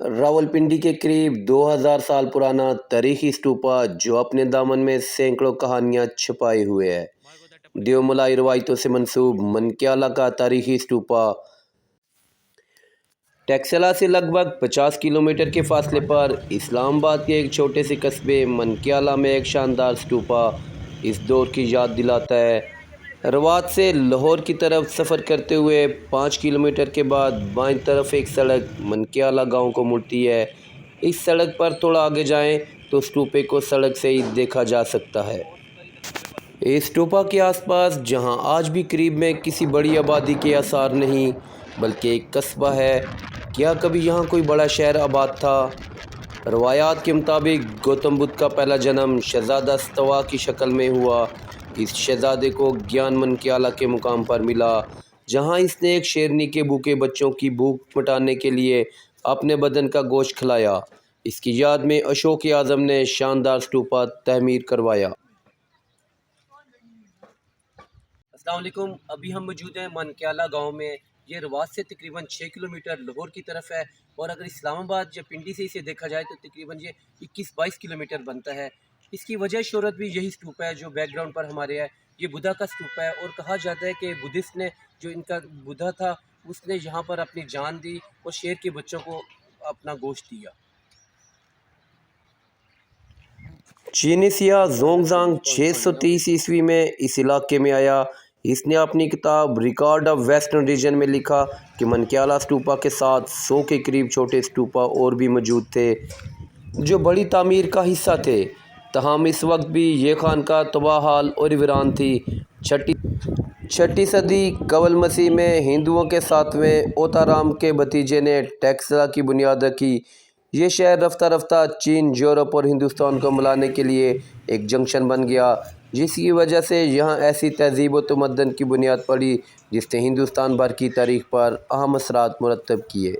रावलपिंडी के करीब 2000 साल पुराना तारीखी स्तूपा जो अपने दामन में सैकड़ों कहानियां छुपाए हुए है। देवमलाई रवायतों से मंसूब मनक्याला का तारीखी स्तूपा टैक्सला से लगभग 50 किलोमीटर के फासले पर इस्लामाबाद के एक छोटे से कस्बे मनक्याला में एक शानदार स्तूपा इस दौर की याद दिलाता है। रवात से लाहौर की तरफ सफ़र करते हुए 5 किलोमीटर के बाद बाईं तरफ एक सड़क मनक्याला गांव को मुड़ती है। इस सड़क पर थोड़ा आगे जाएं तो स्तूपे को सड़क से ही देखा जा सकता है। इस स्तूपा के आसपास जहां आज भी करीब में किसी बड़ी आबादी के आसार नहीं बल्कि एक कस्बा है, क्या कभी यहाँ कोई बड़ा शहर आबाद था? रवायात के मुताबिक गौतम बुद्ध का पहला जन्म शहज़ादा स्तवा की शक्ल में हुआ। इस शहज़ादे को ज्ञान मनक्याला के मुकाम पर मिला, जहाँ इसने एक शेरनी के भूखे बच्चों की भूख मिटाने के लिए अपने बदन का गोश्त खिलाया। इसकी याद में अशोक आज़म ने शानदार स्तूपा तमीर करवाया। अस्सलाम वालेकुम। अभी हम मौजूद हैं मनक्याला गांव में। ये रवात से तकरीबन 6 किलोमीटर लाहौर की तरफ है और अगर इस्लामाबाद या पिंडी से इसे देखा जाए तो तकरीबन ये 21-22 किलोमीटर बनता है। इसकी वजह शोहरत भी यही स्तूपा है जो बैकग्राउंड पर हमारे है। ये बुद्धा का स्तूपा है और कहा जाता है कि बुद्धिस्ट ने जो इनका बुद्धा था उसने यहाँ पर अपनी जान दी और शेर के बच्चों को अपना गोश्त दिया। चीनी सिया जोंगजांग 630 ईस्वी में इस इलाके में आया। इसने अपनी किताब रिकॉर्ड ऑफ वेस्टर्न रीजन में लिखा कि मनक्याला स्तूपा के साथ 100 के करीब छोटे स्तूपा और भी मौजूद थे जो बड़ी तामीर का हिस्सा थे। तहम इस वक्त भी ये खानका तबाह हाल और वीरान थी। छठी सदी कबल मसीह में हिंदुओं के 7वें ओताराम के भतीजे ने टैक्सला की बुनियाद रखी। ये शहर रफ्ता रफ्ता चीन, यूरोप और हिंदुस्तान को मिलाने के लिए एक जंक्शन बन गया, जिसकी वजह से यहाँ ऐसी तहजीब व तमद्दन की बुनियाद पड़ी जिसने हिंदुस्तान भर की तारीख पर अहम असरात मुरतब किए।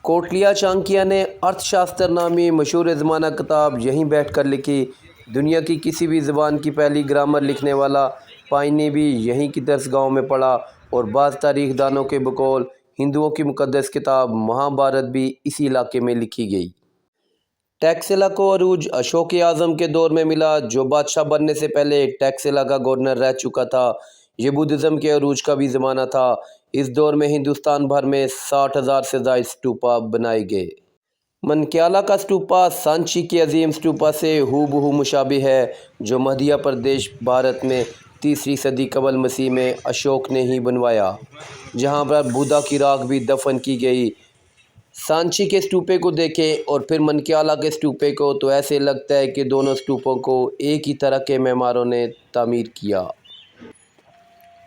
कोटलिया चाणक्य ने अर्थशास्त्र नामी मशहूर ज़माना किताब यहीं बैठ कर लिखी। दुनिया की किसी भी ज़बान की पहली ग्रामर लिखने वाला पाइनी भी यहीं की दरसगाहों में पढ़ा और बाज़ तारीख दानों के बकौल हिंदुओं की मुक़द्दस किताब महाभारत भी इसी इलाके में लिखी गई। टैक्सला को अरूज अशोक आज़म के दौर में मिला, जो बादशाह बनने से पहले टैक्सला का गवर्नर रह चुका था। ये बुद्धिज़्म के अरूज का भी ज़माना था। इस दौर में हिंदुस्तान भर में 60,000 से ज़ायद स्तूपा बनाए गए। मनक्याला का स्तूपा सांची के अजीम स्तूपा से हूबहू मुशाबिह है, जो मध्य प्रदेश भारत में 3री सदी कबल मसीह में अशोक ने ही बनवाया, जहाँ पर बुद्धा की राख भी दफन की गई। सांची के स्तूपे को देखें और फिर मनक्याला के स्तूपे को तो ऐसे लगता है कि दोनों स्तूपों को एक ही तरह के मेमारों ने तामीर किया।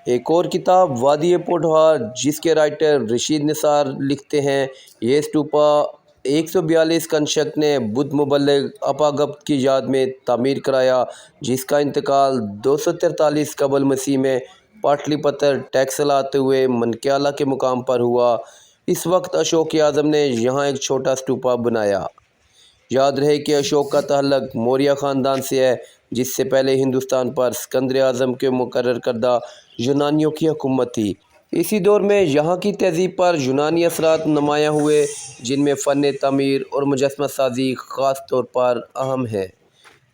एक और किताब वादी पोठहार, जिसके राइटर रशीद निसार लिखते हैं, ये स्तूपा 142 कंशक ने बुद्ध मुबल्लिग अपागप्त की याद में तामीर कराया, जिसका इंतकाल 243 कबल मसीह में पाटलिपुत्र टैक्सला आते हुए मनक्याला के मुकाम पर हुआ। इस वक्त अशोक आज़म ने यहाँ एक छोटा स्तूपा बनाया। याद रहे कि अशोक का ताल्लुक मौर्य ख़ानदान से है, जिससे पहले हिंदुस्तान पर सिकंदर आज़म के मुकर्रर करदा यूनानियों की हुकूमत थी। इसी दौर में यहाँ की तहज़ीब पर यूनानी असरात नुमायाँ हुए, जिनमें फ़न तामीर और मुजस्समा साजी ख़ास तौर पर अहम है।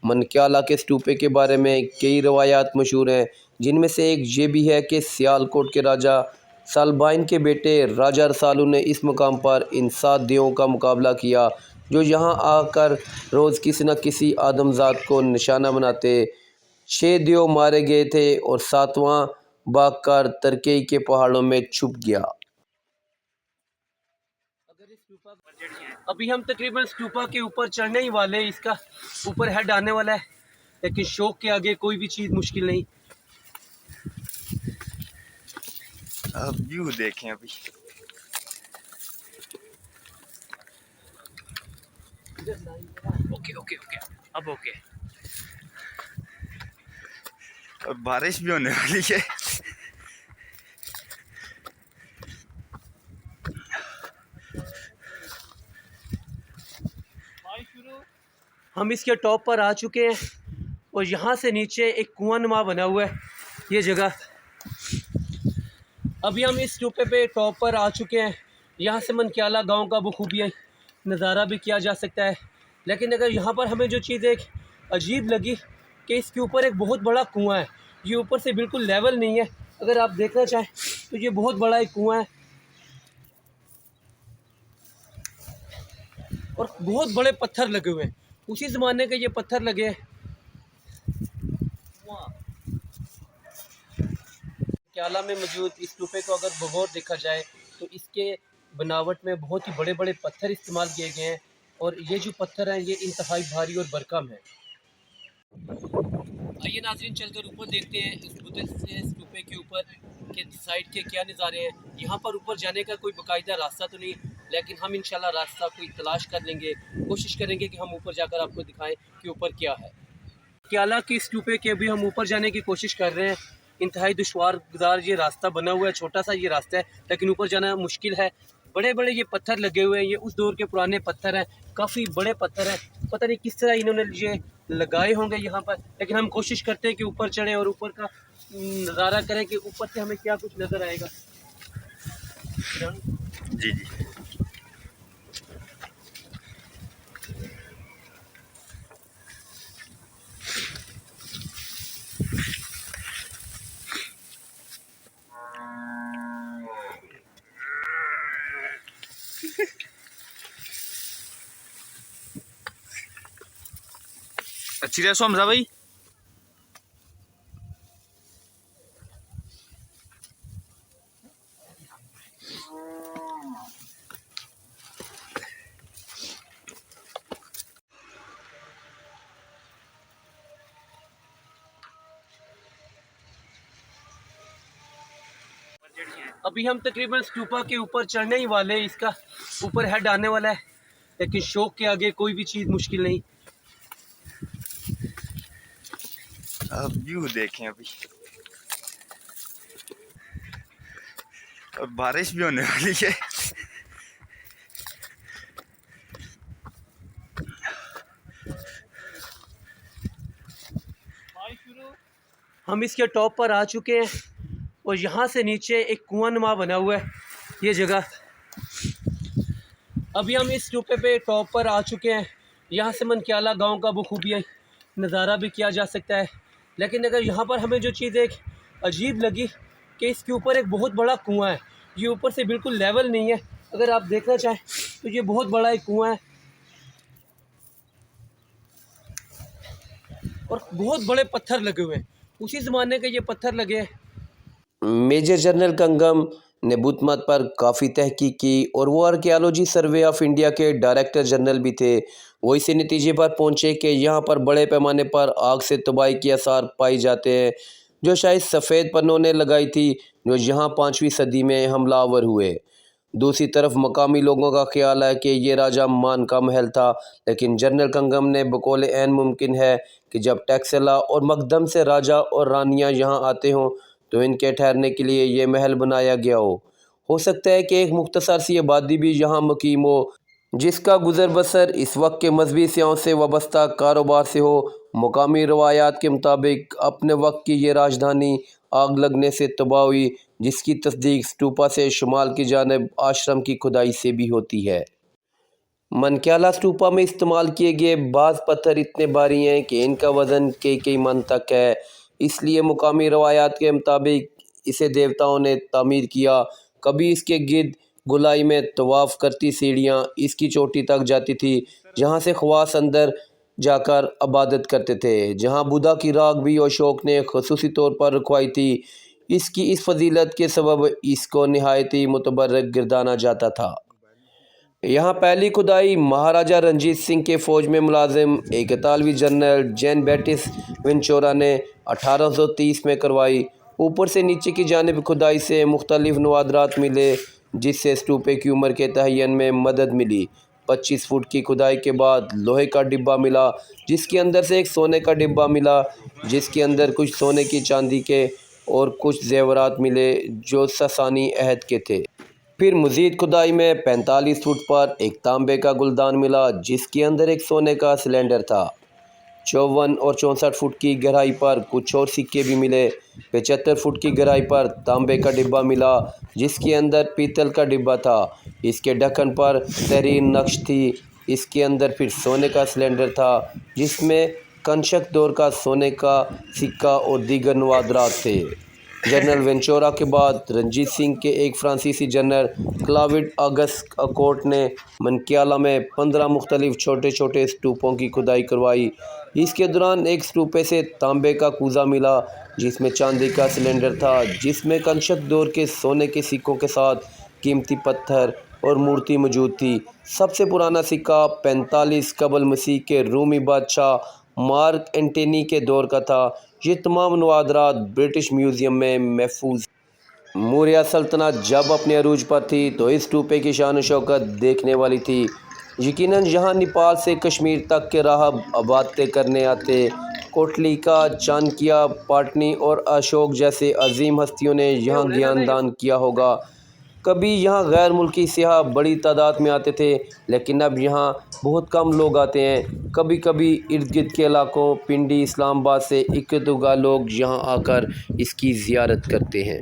मनक्याला के स्तूपे के बारे में कई रवायात मशहूर हैं, जिनमें से एक ये भी है कि सियालकोट के राजा सालबाइन के बेटे राजा रसालू ने इस मुकाम पर इन 7 देवों का मुकाबला किया, जो यहाँ आकर रोज़ किसी न किसी आदमजात को निशाना बनाते। 6 देव मारे गए थे और 7वां भागकर तरकई के पहाड़ों में छुप गया। अभी हम तकरीबन स्तूपा के ऊपर चढ़ने ही वाले, इसका ऊपर हेड आने वाला है, लेकिन शौक के आगे कोई भी चीज़ मुश्किल नहीं। अब व्यू देखें अभी। ओके अब ओके। अब बारिश भी होने वाली है। हम इसके टॉप पर आ चुके हैं और यहाँ से नीचे एक कुआं नुमा बना हुआ है ये जगह। अभी हम इस स्तूपे पे टॉप पर आ चुके हैं। यहाँ से मनक्याला गांव का बखूबी नज़ारा भी किया जा सकता है। लेकिन अगर यहाँ पर हमें जो चीज़ एक अजीब लगी कि इसके ऊपर एक बहुत बड़ा कुआं है। ये ऊपर से बिल्कुल लेवल नहीं है। अगर आप देखना चाहें तो ये बहुत बड़ा एक कुआं है और बहुत बड़े पत्थर लगे हुए हैं। उसी ज़माने के ये पत्थर लगे हैं। क्याला में मौजूद इस स्तूपे को अगर बगौर देखा जाए तो इसके बनावट में बहुत ही बड़े बड़े पत्थर इस्तेमाल किए गए हैं और ये जो पत्थर हैं ये इंतहाई भारी और भरकम है। आइए नाज़रीन चलकर ऊपर देखते हैं इस बुद्ध से स्तूपे के ऊपर के साइड के क्या नज़ारे हैं। यहाँ पर ऊपर जाने का कोई बाकायदा रास्ता तो नहीं, लेकिन हम इंशाल्लाह रास्ता कोई तलाश कर लेंगे। कोशिश करेंगे कि हम ऊपर जाकर आपको दिखाएं कि ऊपर क्या है। क्याला की स्तूपे के भी हम ऊपर जाने की कोशिश कर रहे हैं। इंतहाई दुश्वार गुजार ये रास्ता बना हुआ है, छोटा सा ये रास्ता है, लेकिन ऊपर जाना मुश्किल है। बड़े बड़े ये पत्थर लगे हुए हैं, ये उस दौर के पुराने पत्थर हैं, काफ़ी बड़े पत्थर हैं। पता नहीं किस तरह इन्होंने ये लगाए होंगे यहाँ पर, लेकिन हम कोशिश करते हैं कि ऊपर चढ़ें और ऊपर का नज़ारा करें कि ऊपर से हमें क्या कुछ नज़र आएगा। जी जी। अच्छी रह समझा भाई। अभी हम तकरीबन स्तूपा के ऊपर चढ़ने ही वाले हैं, इसका ऊपर हेड आने वाला है, लेकिन शौक के आगे कोई भी चीज़ मुश्किल नहीं। अब व्यू देखें अभी, अब बारिश भी होने वाली है। हम इसके टॉप पर आ चुके हैं और यहाँ से नीचे एक कुआं नुमा बना हुआ है ये जगह। अभी हम इस स्तूपे पे टॉप पर आ चुके हैं। यहाँ से मनक्याला गांव का बखूबी नज़ारा भी किया जा सकता है। लेकिन अगर यहाँ पर हमें जो चीज़ एक अजीब लगी कि इसके ऊपर एक बहुत बड़ा कुआं है। ये ऊपर से बिल्कुल लेवल नहीं है। अगर आप देखना चाहें तो ये बहुत बड़ा एक कुआं है और बहुत बड़े पत्थर लगे हुए हैं। उसी ज़माने के ये पत्थर लगे हैं। मेजर जनरल कंगम ने बुत मत पर काफ़ी तहकीक की और वो आर्कियोलॉजी सर्वे ऑफ इंडिया के डायरेक्टर जनरल भी थे। वो इसी नतीजे पर पहुँचे कि यहाँ पर बड़े पैमाने पर आग से तबाही के आसार पाए जाते हैं, जो शायद सफ़ेद पन्नों ने लगाई थी, जो यहाँ 5वीं सदी में हमलावर हुए। दूसरी तरफ मकामी लोगों का ख्याल है कि ये राजा मान का महल था, लेकिन जनरल कंगम ने बकौल ऐन मुमकिन है कि जब टैक्सला और मकदम से राजा और रानियाँ यहाँ आते हों तो इनके ठहरने के लिए ये महल बनाया गया हो सकता है कि एक मुख्तसर सी आबादी भी यहाँ मुकीम हो, जिसका गुज़र बसर इस वक्त के मजहबी सियाओं से वाबस्ता कारोबार से हो। मुकामी रवायात के मुताबिक अपने वक्त की ये राजधानी आग लगने से तबाह हुई, जिसकी तस्दीक स्तूपा से शुमाल की जानिब आश्रम की खुदाई से भी होती है। मनक्याला स्तूपा में इस्तेमाल किए गए बाज़ पत्थर इतने भारी हैं कि इनका वज़न कई मन तक है, इसलिए मुकामी रवायात के मुताबिक इसे देवताओं ने तामीर किया। कभी इसके गिर्द गुलाई में तवाफ़ करती सीढ़ियाँ इसकी चोटी तक जाती थी, जहाँ से ख्वास अंदर जाकर इबादत करते थे, जहाँ बुद्धा की राग भी अशोक ने ख़ुसूसी तौर पर रखवाई थी। इसकी इस फजीलत के सबब इसको नहायत ही मुतबर्रक गिरदाना जाता था। यहाँ पहली खुदाई महाराजा रंजीत सिंह के फ़ौज में मुलाजिम एक इतालवी जनरल जैन बैटिस विंचोरा ने 1830 में करवाई। ऊपर से नीचे की जानिब खुदाई से मुख्तलिफ नवादरात मिले, जिससे स्तूपे की उम्र के तयन में मदद मिली। 25 फुट की खुदाई के बाद लोहे का डिब्बा मिला, जिसके अंदर से एक सोने का डिब्बा मिला, जिसके अंदर कुछ सोने की चांदी के और कुछ जेवरात मिले जो ससानी अहद के थे। फिर मज़ीद खुदाई में 45 फुट पर एक तांबे का गुलदान मिला, जिसके अंदर एक सोने का सिलेंडर था। 54 और 64 फुट की गहराई पर कुछ और सिक्के भी मिले। 75 फुट की गहराई पर तांबे का डिब्बा मिला जिसके अंदर पीतल का डिब्बा था। इसके ढक्कन पर तहरीर नक्श थी। इसके अंदर फिर सोने का सिलेंडर था जिसमें कंशक दौर का सोने का सिक्का और दीगर नवादरात थे। जनरल वेंचोरा के बाद रंजीत सिंह के एक फ्रांसीसी जनरल क्लाविड अगस्त अकोट ने मनक्याला में 15 मुख्तलिफ छोटे छोटे स्तूपों की खुदाई करवाई। इसके दौरान एक स्तूपे से तांबे का कूज़ा मिला जिसमें चांदी का सिलेंडर था जिसमें कंशक दौर के सोने के सिक्कों के साथ कीमती पत्थर और मूर्ति मौजूद थी। सबसे पुराना सिक्का 45 कबल मसीह के रूमी बादशाह मार्क एंटनी के दौर का था। ये तमाम नवादरात ब्रिटिश म्यूज़ियम में महफूज। मौर्य सल्तनत जब अपने अरूज पर थी तो इस स्तूपे की शान शौकत देखने वाली थी। यकीनन यहाँ नेपाल से कश्मीर तक के राहब इबादतें करने आते। कोटलिका, चाणक्य, पाटनी और अशोक जैसे अजीम हस्तियों ने यहाँ ज्ञानदान किया होगा। कभी यहाँ गैर मुल्की सियाह बड़ी तादाद में आते थे लेकिन अब यहाँ बहुत कम लोग आते हैं। कभी कभी इर्द गिर्द के इलाकों पिंडी, इस्लामाबाद से इक्का-दुक्का लोग यहाँ आकर इसकी ज़ियारत करते हैं।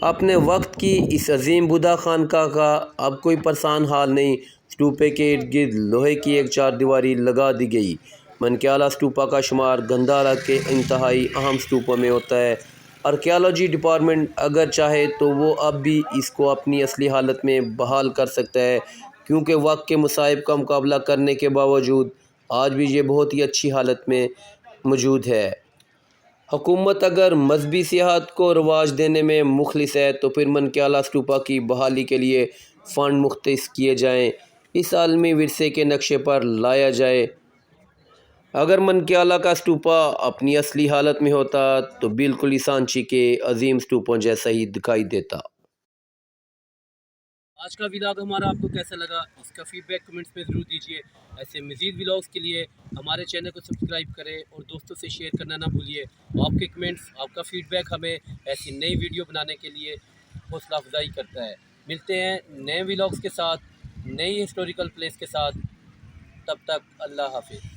अपने वक्त की इस अजीम बुद्धा खानका का अब कोई परेशान हाल नहीं। स्तूपे के इर्द गिर्द लोहे की एक चारदीवारी लगा दी गई। मनक्याला स्तूपा का शुमार गंधारा के इंतहाई अहम स्तूपों में होता है। आर्कियोलॉजी डिपार्टमेंट अगर चाहे तो वो अब भी इसको अपनी असली हालत में बहाल कर सकता है क्योंकि वक्त के मसाइब का मुकाबला करने के बावजूद आज भी ये बहुत ही अच्छी हालत में मौजूद है। हुकूमत अगर मजहबी सियाहत को रवाज देने में मुखलिस है तो फिर मनक्याला स्तूपा की बहाली के लिए फ़ंड मुख्तस किए जाएँ, इस आलमी विरसे के नक्शे पर लाया जाए। अगर मनक्याला का स्तूपा अपनी असली हालत में होता तो बिल्कुल ही सांची के अजीम स्तूपों जैसा ही दिखाई देता। आज का व्लॉग हमारा आपको कैसा लगा इसका फीडबैक कमेंट्स में ज़रूर दीजिए। ऐसे मज़ीद व्लॉग्स के लिए हमारे चैनल को सब्सक्राइब करें और दोस्तों से शेयर करना ना भूलिए। आपके कमेंट्स, आपका फीडबैक हमें ऐसी नई वीडियो बनाने के लिए हौसला अफजाई करता है। मिलते हैं नए व्लॉग्स के साथ, नई हिस्टोरिकल प्लेस के साथ। तब तक अल्लाह हाफिज़।